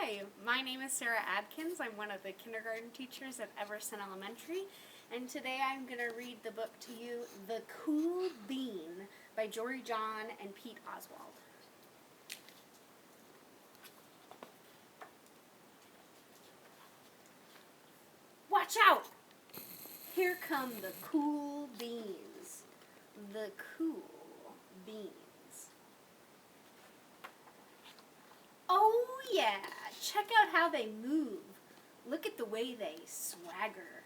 Hi, my name is Sarah Adkins. I'm one of the kindergarten teachers at Everson Elementary, and today I'm going to read the book to you, The Cool Bean by Jory John and Pete Oswald. Watch out! Here come the cool beans. The cool beans. Oh yeah, check out how they move. Look at the way they swagger.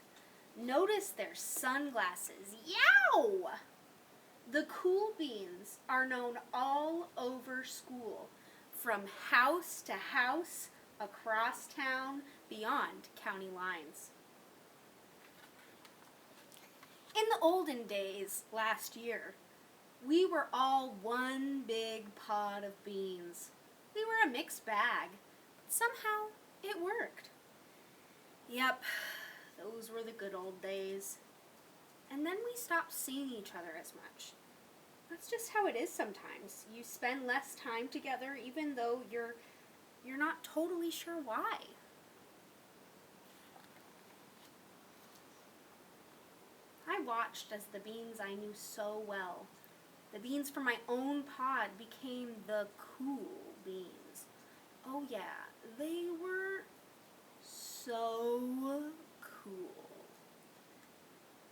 Notice their sunglasses. Yow! The cool beans are known all over school, from house to house, across town, beyond county lines. In the olden days last year, we were all one big pod of beans. We were a mixed bag. Somehow, it worked. Yep, those were the good old days. And then we stopped seeing each other as much. That's just how it is sometimes. You spend less time together even though you're not totally sure why. I watched as the beans I knew so well, the beans from my own pod, became the cool beans. Oh yeah, they were so cool.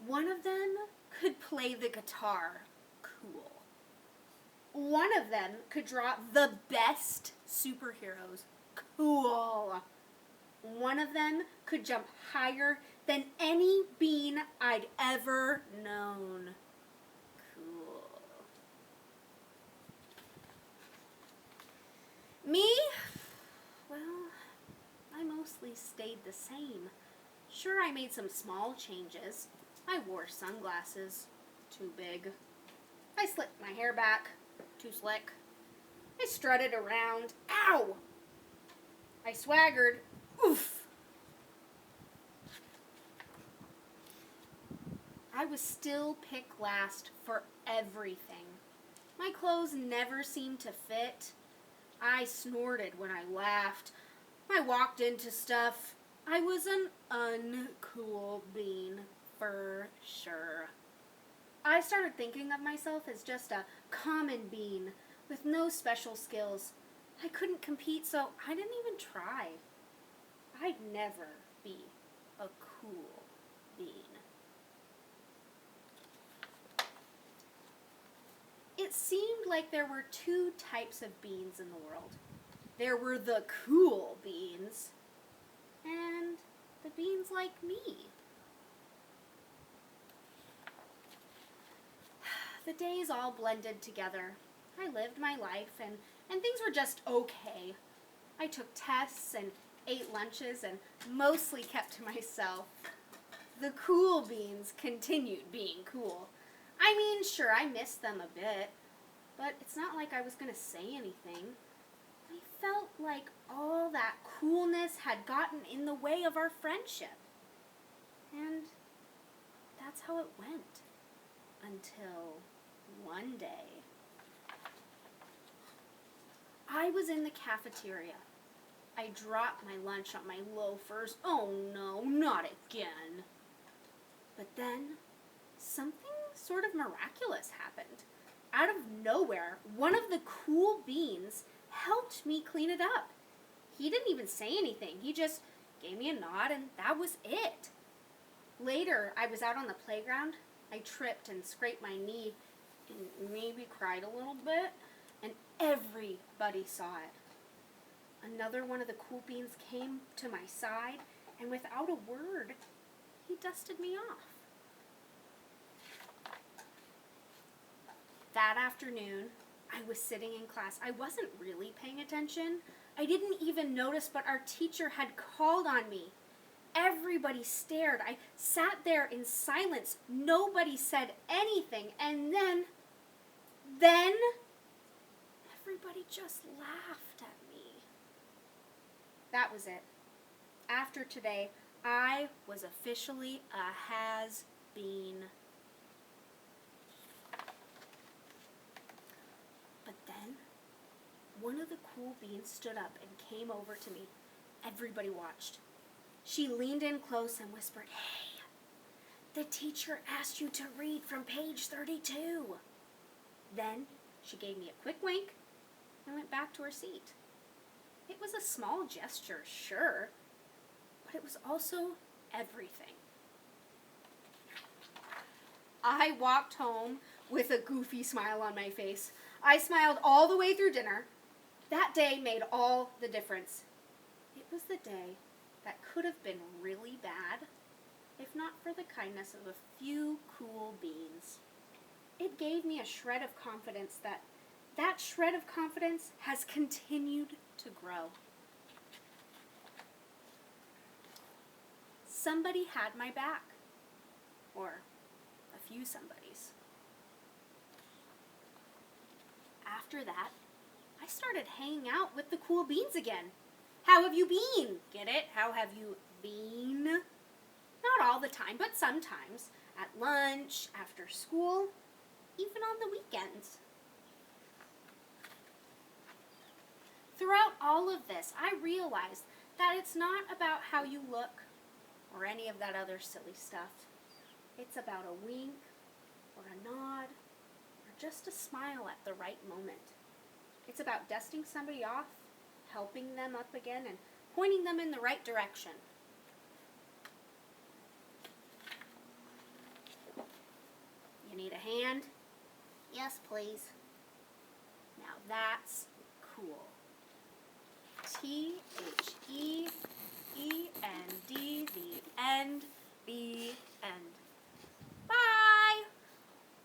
One of them could play the guitar. Cool. One of them could draw the best superheroes. Cool. One of them could jump higher than any bean I'd ever known. Cool. Me? Well, I mostly stayed the same. Sure, I made some small changes. I wore sunglasses. Too big. I slicked my hair back. Too slick. I strutted around. Ow! I swaggered. Oof! I was still picked last for everything. My clothes never seemed to fit. I snorted when I laughed. I walked into stuff. I was an uncool bean, for sure. I started thinking of myself as just a common bean with no special skills. I couldn't compete, so I didn't even try. I'd never be a cool bean. It seemed like there were two types of beans in the world. There were the cool beans and the beans like me. The days all blended together. I lived my life and things were just okay. I took tests and ate lunches and mostly kept to myself. The cool beans continued being cool. I mean, sure, I missed them a bit, but it's not like I was going to say anything. I felt like all that coolness had gotten in the way of our friendship. And that's how it went. Until one day, I was in the cafeteria. I dropped my lunch on my loafers. Oh no, not again. But then, something sort of miraculous happened. Out of nowhere, one of the cool beans helped me clean it up. He didn't even say anything. He just gave me a nod and that was it. Later, I was out on the playground. I tripped and scraped my knee and maybe cried a little bit, and everybody saw it. Another one of the cool beans came to my side, and without a word, he dusted me off. That afternoon, I was sitting in class. I wasn't really paying attention. I didn't even notice, but our teacher had called on me. Everybody stared. I sat there in silence. Nobody said anything. And then everybody just laughed at me. That was it. After today, I was officially a has-been. But then, one of the cool beans stood up and came over to me. everybody watched. She leaned in close and whispered, "Hey, the teacher asked you to read from page 32. Then she gave me a quick wink and went back to her seat. It was a small gesture, sure, but it was also everything. I walked home with a goofy smile on my face. I smiled all the way through dinner. That day made all the difference. It was the day that could have been really bad, if not for the kindness of a few cool beans. It gave me a shred of confidence that shred of confidence has continued to grow. Somebody had my back, or a few somebodies. After that, I started hanging out with the cool beans again. How have you been? Get it? How have you been? Not all the time, but sometimes. At lunch, after school, even on the weekends. Throughout all of this, I realized that it's not about how you look or any of that other silly stuff. It's about a wink or a nod or just a smile at the right moment. It's about dusting somebody off, helping them up again, and pointing them in the right direction. You need a hand? Yes, please. Now that's cool. THEEEND, the end, the